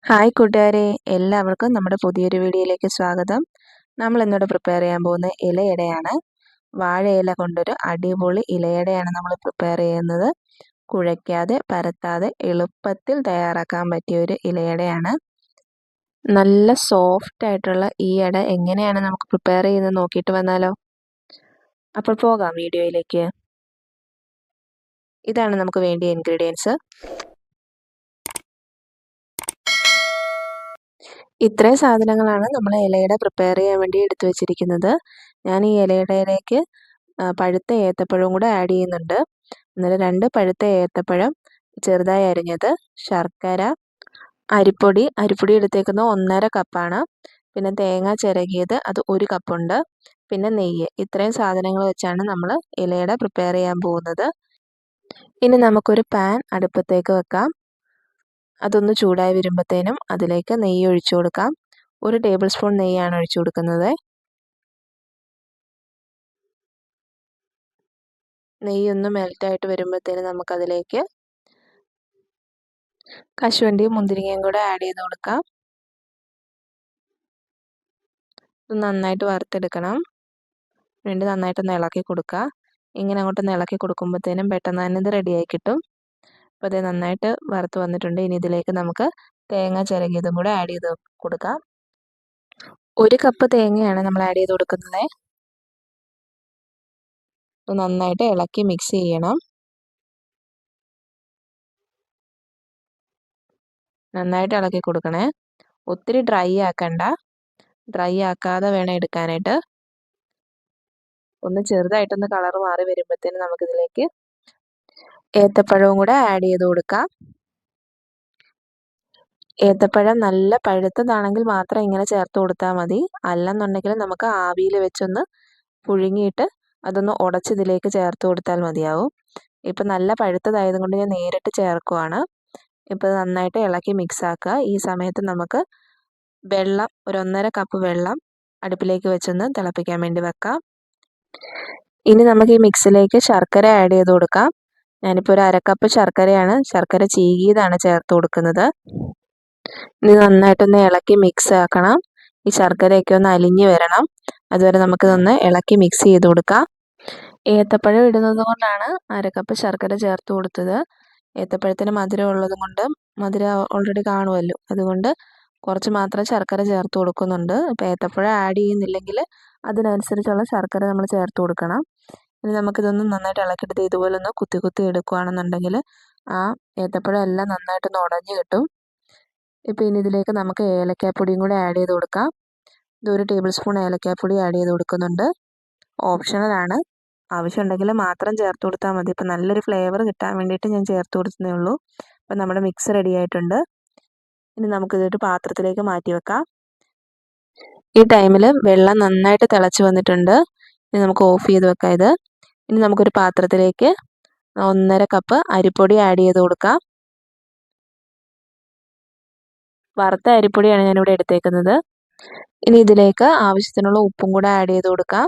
Hi കൂട്ടുകാരെ, എല്ലാവർക്കും നമ്മുടെ പുതിയൊരു വീഡിയോയിലേക്ക് സ്വാഗതം. നമ്മൾ ഇന്നിവിടെ പ്രിപ്പയർ ചെയ്യാൻ പോകുന്ന ഇലയടയാണ്. വാഴയില കൊണ്ടൊരു അടിപൊളി ഇലയടയാണ് നമ്മൾ പ്രിപ്പയർ ചെയ്യുന്നത്. കുഴയ്ക്കാതെ പരത്താതെ എളുപ്പത്തിൽ തയ്യാറാക്കാൻ പറ്റിയ ഒരു ഇലയടയാണ്. നല്ല സോഫ്റ്റ് ആയിട്ടുള്ള ഈ അട എങ്ങനെയാണ് നമുക്ക് പ്രിപ്പയർ ചെയ്യുന്നത് നോക്കിയിട്ട് വന്നാലോ. അപ്പോൾ പോകാം വീഡിയോയിലേക്ക്. ഇതാണ് നമുക്ക് വേണ്ടിയ ഇൻഗ്രീഡിയൻസ്. ഇത്രയും സാധനങ്ങളാണ് നമ്മൾ ഇലയട പ്രിപ്പയർ ചെയ്യാൻ വേണ്ടി എടുത്തു വെച്ചിരിക്കുന്നത്. ഞാൻ ഈ ഇലയടയിലേക്ക് പഴുത്ത ഏത്തപ്പഴവും കൂടെ ആഡ് ചെയ്യുന്നുണ്ട്. എന്നിട്ട് 2 പഴുത്ത ഏത്തപ്പഴം ചെറുതായി അരിഞ്ഞത്, ശർക്കര, അരിപ്പൊടി എടുത്തേക്കുന്നത് 1.5 കപ്പാണ്. പിന്നെ തേങ്ങ ചിരകിയത് അത് 1 കപ്പുണ്ട്. പിന്നെ നെയ്യ്. ഇത്രയും സാധനങ്ങൾ വെച്ചാണ് നമ്മൾ ഇലയട പ്രിപ്പയർ ചെയ്യാൻ പോകുന്നത്. ഇനി നമുക്കൊരു പാൻ അടുപ്പത്തേക്ക് വെക്കാം. അതൊന്ന് ചൂടായി വരുമ്പോഴത്തേനും അതിലേക്ക് നെയ്യ് ഒഴിച്ചു കൊടുക്കാം. 1 ടേബിൾ സ്പൂൺ നെയ്യാണ് ഒഴിച്ചു കൊടുക്കുന്നത്. നെയ്യൊന്ന് മെൽറ്റായിട്ട് വരുമ്പോഴത്തേനും നമുക്കതിലേക്ക് കശുവണ്ടിയും മുന്തിരിങ്ങയും കൂടെ ആഡ് ചെയ്ത് കൊടുക്കാം. ഇത് നന്നായിട്ട് വറുത്തെടുക്കണം. വേണ്ടി നന്നായിട്ടൊന്ന് ഇളക്കി കൊടുക്കുക. ഇങ്ങനെ അങ്ങോട്ടൊന്ന് ഇളക്കി കൊടുക്കുമ്പോഴത്തേനും പെട്ടെന്ന് തന്നെ ഇത് റെഡിയായി കിട്ടും. അപ്പോൾ ഇത് നന്നായിട്ട് വറുത്ത് വന്നിട്ടുണ്ട്. ഇനി ഇതിലേക്ക് നമുക്ക് തേങ്ങ ചിരകിയതും കൂടെ ആഡ് ചെയ്ത് കൊടുക്കാം. 1 കപ്പ് തേങ്ങയാണ് നമ്മൾ ആഡ് ചെയ്ത് കൊടുക്കുന്നത്. നന്നായിട്ട് ഇളക്കി മിക്സ് ചെയ്യണം. നന്നായിട്ട് ഇളക്കി കൊടുക്കണേ. ഒത്തിരി ഡ്രൈ ആക്കണ്ട. ഡ്രൈ ആക്കാതെ വേണം എടുക്കാനായിട്ട്. ഒന്ന് ചെറുതായിട്ടൊന്ന് കളർ മാറി വരുമ്പോഴത്തേനും നമുക്കിതിലേക്ക് ഏത്തപ്പഴവും കൂടെ ആഡ് ചെയ്ത് കൊടുക്കാം. ഏത്തപ്പഴം നല്ല പഴുത്തതാണെങ്കിൽ മാത്രം ഇങ്ങനെ ചേർത്ത് കൊടുത്താൽ മതി. അല്ലെന്നുണ്ടെങ്കിൽ നമുക്ക് ആവിയിൽ വെച്ചൊന്ന് പുഴുങ്ങിയിട്ട് അതൊന്ന് ഉടച്ച് ഇതിലേക്ക് ചേർത്ത് കൊടുത്താൽ മതിയാവും. ഇപ്പം നല്ല പഴുത്തതായത് കൊണ്ട് ഞാൻ നേരിട്ട് ചേർക്കുവാണ്. ഇപ്പോൾ നന്നായിട്ട് ഇളക്കി മിക്സ് ആക്കുക. ഈ സമയത്ത് നമുക്ക് വെള്ളം, ഒരു 1.5 കപ്പ് വെള്ളം അടുപ്പിലേക്ക് വെച്ചൊന്ന് തിളപ്പിക്കാൻ വേണ്ടി വെക്കാം. ഇനി നമുക്ക് ഈ മിക്സിലേക്ക് ശർക്കര ആഡ് ചെയ്ത് കൊടുക്കാം. ഞാനിപ്പോൾ ഒരു 1/2 കപ്പ് ശർക്കരയാണ്, ശർക്കര ചീകിയതാണ് ചേർത്ത് കൊടുക്കുന്നത്. ഇനി നന്നായിട്ടൊന്ന് ഇളക്കി മിക്സ് ആക്കണം. ഈ ശർക്കരയൊക്കെ ഒന്ന് അലിഞ്ഞ് വരണം. അതുവരെ നമുക്കിതൊന്ന് ഇളക്കി മിക്സ് ചെയ്ത് കൊടുക്കാം. ഏത്തപ്പഴം ഇടുന്നത് കൊണ്ടാണ് 1/2 കപ്പ് ശർക്കര ചേർത്ത് കൊടുത്തത്. ഏത്തപ്പഴത്തിന് മധുരം ഉള്ളത് കൊണ്ട്, മധുരം ഓൾറെഡി കാണുമല്ലോ, അതുകൊണ്ട് കുറച്ച് മാത്രം ശർക്കര ചേർത്ത് കൊടുക്കുന്നുണ്ട്. ഇപ്പോൾ ഏത്തപ്പഴം ആഡ് ചെയ്യുന്നില്ലെങ്കിൽ അതിനനുസരിച്ചുള്ള ശർക്കര നമ്മൾ ചേർത്ത് കൊടുക്കണം. ഇനി നമുക്കിതൊന്ന് നന്നായിട്ട് ഇളക്കിയിട്ട് ഇതുപോലെ ഒന്ന് കുത്തി കുത്തി എടുക്കുകയാണെന്നുണ്ടെങ്കിൽ ആ ഏത്തപ്പഴം എല്ലാം നന്നായിട്ടൊന്ന് ഉടഞ്ഞ് കിട്ടും. ഇപ്പോൾ ഇനി ഇതിലേക്ക് നമുക്ക് ഏലക്കാപ്പൊടിയും കൂടെ ആഡ് ചെയ്ത് കൊടുക്കാം. ഇത് 1 ടേബിൾ സ്പൂൺ ഏലക്കാപ്പൊടി ആഡ് ചെയ്ത് കൊടുക്കുന്നുണ്ട്. ഓപ്ഷണലാണ്. ആവശ്യമുണ്ടെങ്കിൽ മാത്രം ചേർത്ത് കൊടുത്താൽ മതി. ഇപ്പോൾ നല്ലൊരു ഫ്ലേവർ കിട്ടാൻ വേണ്ടിയിട്ട് ഞാൻ ചേർത്ത് കൊടുത്തതേ ഉള്ളൂ. അപ്പോൾ നമ്മുടെ മിക്സ് റെഡി ആയിട്ടുണ്ട്. ഇനി നമുക്കിതൊരു പാത്രത്തിലേക്ക് മാറ്റി വെക്കാം. ഈ ടൈമിൽ വെള്ളം നന്നായിട്ട് തിളച്ച് വന്നിട്ടുണ്ട്. ഇനി നമുക്ക് ഓഫ് ചെയ്ത് വെക്കാം ഇത്. ഇനി നമുക്കൊരു പാത്രത്തിലേക്ക് 1.5 കപ്പ് അരിപ്പൊടി ആഡ് ചെയ്ത് കൊടുക്കാം. വറുത്ത അരിപ്പൊടിയാണ് ഞാനിവിടെ എടുത്തേക്കുന്നത്. ഇനി ഇതിലേക്ക് ആവശ്യത്തിനുള്ള ഉപ്പും കൂടെ ആഡ് ചെയ്ത് കൊടുക്കാം.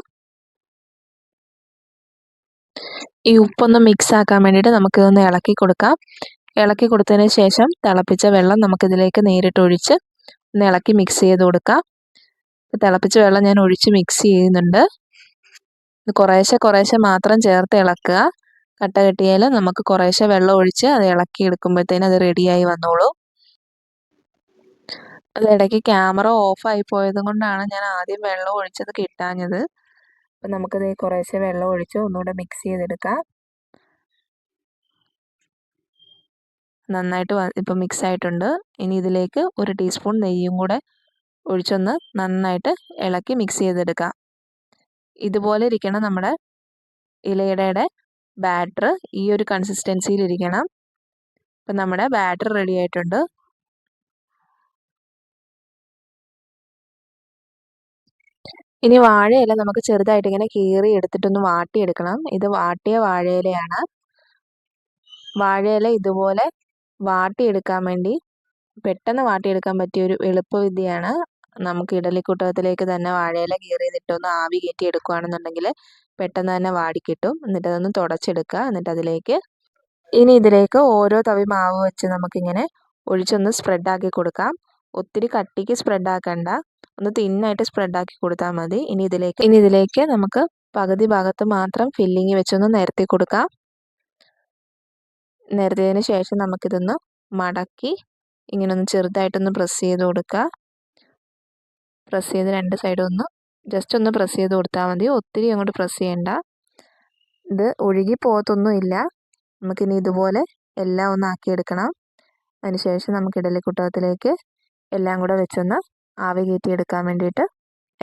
ഈ ഉപ്പൊന്ന് മിക്സ് ആക്കാൻ വേണ്ടിയിട്ട് നമുക്കിതൊന്ന് ഇളക്കി കൊടുക്കാം. ഇളക്കി കൊടുത്തതിന് ശേഷം തിളപ്പിച്ച വെള്ളം നമുക്കിതിലേക്ക് നേരിട്ട് ഒഴിച്ച് ഒന്ന് ഇളക്കി മിക്സ് ചെയ്ത് കൊടുക്കാം. തിളപ്പിച്ച വെള്ളം ഞാൻ ഒഴിച്ച് മിക്സ് ചെയ്യുന്നുണ്ട്. കുറേശ്ശെ മാത്രം ചേർത്ത് ഇളക്കുക. കട്ട കെട്ടിയാൽ നമുക്ക് കുറേശ്ശെ വെള്ളം ഒഴിച്ച് അത് ഇളക്കി എടുക്കുമ്പോഴത്തേനും അത് റെഡിയായി വന്നോളൂ. അത് ഇടയ്ക്ക് ക്യാമറ ഓഫായി പോയത് കൊണ്ടാണ് ഞാൻ ആദ്യം വെള്ളം ഒഴിച്ചത് കിട്ടാഞ്ഞത്. അപ്പം നമുക്കത് കുറേശ്ശെ വെള്ളം ഒഴിച്ച് ഒന്നുകൂടെ മിക്സ് ചെയ്തെടുക്കാം. നന്നായിട്ട് ഇപ്പം മിക്സ് ആയിട്ടുണ്ട്. ഇനി ഇതിലേക്ക് 1 ടീസ്പൂൺ നെയ്യും കൂടെ ഒഴിച്ചൊന്ന് നന്നായിട്ട് ഇളക്കി മിക്സ് ചെയ്തെടുക്കാം. ഇതുപോലെ ഇരിക്കണം നമ്മുടെ ഇലയടയുടെ ബാറ്റർ. ഈ ഒരു കൺസിസ്റ്റൻസിയിൽ ഇരിക്കണം. അപ്പം നമ്മുടെ ബാറ്റർ റെഡി ആയിട്ടുണ്ട്. ഇനി വാഴയില നമുക്ക് ചെറുതായിട്ട് ഇങ്ങനെ കീറി എടുത്തിട്ടൊന്ന് വാട്ടിയെടുക്കണം. ഇത് വാട്ടിയ വാഴയിലയാണ്. വാഴയില ഇതുപോലെ വാട്ടിയെടുക്കാൻ വേണ്ടി പെട്ടെന്ന് വാട്ടിയെടുക്കാൻ പറ്റിയൊരു എളുപ്പവിദ്യയാണ്. നമുക്ക് ഇഡലിക്കുട്ടകത്തിലേക്ക് തന്നെ വാഴയില കീറിയതിട്ടൊന്ന് ആവി കയറ്റി എടുക്കുകയാണെന്നുണ്ടെങ്കിൽ പെട്ടെന്ന് തന്നെ വാടിക്കിട്ടും. എന്നിട്ട് അതൊന്ന് തുടച്ചെടുക്കുക. എന്നിട്ട് ഇനി ഇതിലേക്ക് ഓരോ തവി മാവ് വെച്ച് നമുക്കിങ്ങനെ ഒഴിച്ചൊന്ന് സ്പ്രെഡാക്കി കൊടുക്കാം. ഒത്തിരി കട്ടിക്ക് സ്പ്രെഡാക്കണ്ട, ഒന്ന് തിന്നായിട്ട് സ്പ്രെഡാക്കി കൊടുത്താൽ മതി. ഇനി ഇതിലേക്ക് നമുക്ക് പകുതി ഭാഗത്ത് മാത്രം ഫില്ലിങ് വെച്ചൊന്ന് നിരത്തി കൊടുക്കാം. നിരത്തിയതിന് ശേഷം നമുക്കിതൊന്ന് മടക്കി ഇങ്ങനെ ഒന്ന് ചെറുതായിട്ടൊന്ന് പ്രസ് ചെയ്ത് കൊടുക്കുക. പ്രസ് ചെയ്ത് രണ്ട് സൈഡും ഒന്ന് ജസ്റ്റ് ഒന്ന് പ്രസ് ചെയ്ത് കൊടുത്താൽ മതി, ഒത്തിരി അങ്ങോട്ട് പ്രസ് ചെയ്യണ്ട. ഇത് ഒഴുകി പോകത്തൊന്നുമില്ല. നമുക്കിനി ഇതുപോലെ എല്ലാം ഒന്ന് ആക്കിയെടുക്കണം. അതിനുശേഷം നമുക്ക് ഇഡ്ഡലിക്കുട്ടകത്തിലേക്ക് എല്ലാം കൂടെ വെച്ചൊന്ന് ആവി കയറ്റിയെടുക്കാൻ വേണ്ടിയിട്ട്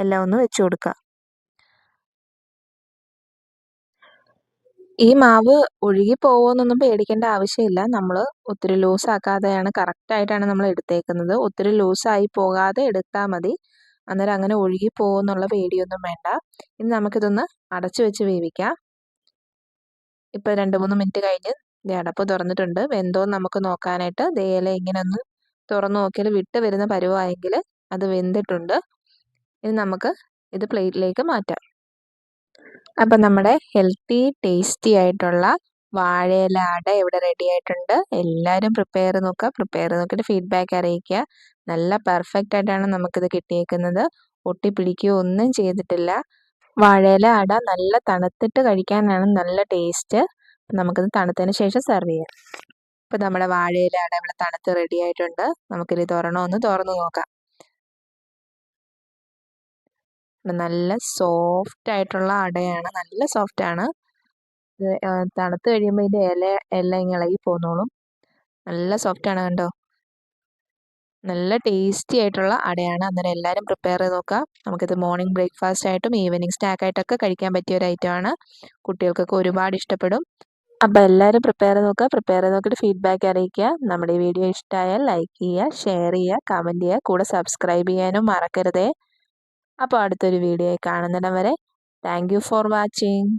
എല്ലാം ഒന്ന് വെച്ച് കൊടുക്കുക. ഈ മാവ് ഒഴുകി പോകുമെന്നൊന്നും പേടിക്കേണ്ട ആവശ്യമില്ല. നമ്മൾ ഒത്തിരി ലൂസാക്കാതെയാണ് കറക്റ്റായിട്ടാണ് നമ്മൾ എടുത്തേക്കുന്നത്. ഒത്തിരി ലൂസായി പോകാതെ എടുത്താൽ മതി. അന്നേരം അങ്ങനെ ഒഴുകി പോകുമെന്നുള്ള പേടിയൊന്നും വേണ്ട. ഇനി നമുക്കിതൊന്ന് അടച്ചു വെച്ച് വേവിക്കാം. ഇപ്പോൾ 2-3 മിനിറ്റ് കഴിഞ്ഞ് അടപ്പ് തുറന്നിട്ടുണ്ട്. വെന്തോന്ന് നമുക്ക് നോക്കാനായിട്ട് ഇല ഇങ്ങനെ ഒന്ന് തുറന്നു നോക്കിയാൽ വിട്ട് വരുന്ന പരുവമായെങ്കിൽ അത് വെന്തിട്ടുണ്ട്. ഇനി നമുക്ക് ഇത് പ്ലേറ്റിലേക്ക് മാറ്റാം. അപ്പം നമ്മുടെ ഹെൽത്തി ടേസ്റ്റി ആയിട്ടുള്ള വാഴയില അട ഇവിടെ റെഡി ആയിട്ടുണ്ട്. എല്ലാവരും പ്രിപ്പയർ നോക്കിയിട്ട് ഫീഡ്ബാക്ക് അറിയിക്കുക. നല്ല പെർഫെക്റ്റ് ആയിട്ടാണ് നമുക്കിത് കിട്ടിയേക്കുന്നത്. ഒട്ടിപ്പിടിക്കുകയോ ഒന്നും ചെയ്തിട്ടില്ല. വാഴയില അട നല്ല തണുത്തിട്ട് കഴിക്കാനാണ് നല്ല ടേസ്റ്റ്. നമുക്കിത് തണുത്തതിന് ശേഷം സെർവ് ചെയ്യാം. ഇപ്പം നമ്മുടെ വാഴയില അട ഇവിടെ തണുത്ത് റെഡി ആയിട്ടുണ്ട്. നമുക്കിത് തുറന്നു നോക്കാം. നല്ല സോഫ്റ്റ് ആയിട്ടുള്ള അടയാണ്, നല്ല സോഫ്റ്റാണ്. ഇത് തണുത്ത് കഴിയുമ്പോൾ ഇതിൻ്റെ എല്ലാം ഇങ്ങനെ ഇളകി പോന്നോളും. നല്ല സോഫ്റ്റാണ്, കണ്ടോ. നല്ല ടേസ്റ്റി ആയിട്ടുള്ള അടയാണ്. അന്നേരം എല്ലാവരും പ്രിപ്പയർ ചെയ്ത് നോക്കുക. നമുക്കിത് മോർണിംഗ് ബ്രേക്ക്ഫാസ്റ്റ് ആയിട്ടും ഈവനിങ് സ്നാക്കായിട്ടൊക്കെ കഴിക്കാൻ പറ്റിയ ഒരു ഐറ്റമാണ്. കുട്ടികൾക്കൊക്കെ ഒരുപാട് ഇഷ്ടപ്പെടും. അപ്പോൾ എല്ലാവരും പ്രിപ്പയർ ചെയ്ത് നോക്കിയിട്ട് ഫീഡ്ബാക്ക് അറിയിക്കുക. നമ്മുടെ ഈ വീഡിയോ ഇഷ്ടമായാൽ ലൈക്ക് ചെയ്യുക, ഷെയർ ചെയ്യുക, കമൻറ്റ് ചെയ്യുക, കൂടെ സബ്സ്ക്രൈബ് ചെയ്യാനും മറക്കരുതേ. അപ്പോൾ അടുത്തൊരു വീഡിയോ കാണുന്നിടം വരെ താങ്ക് യു ഫോർ വാച്ചിങ്.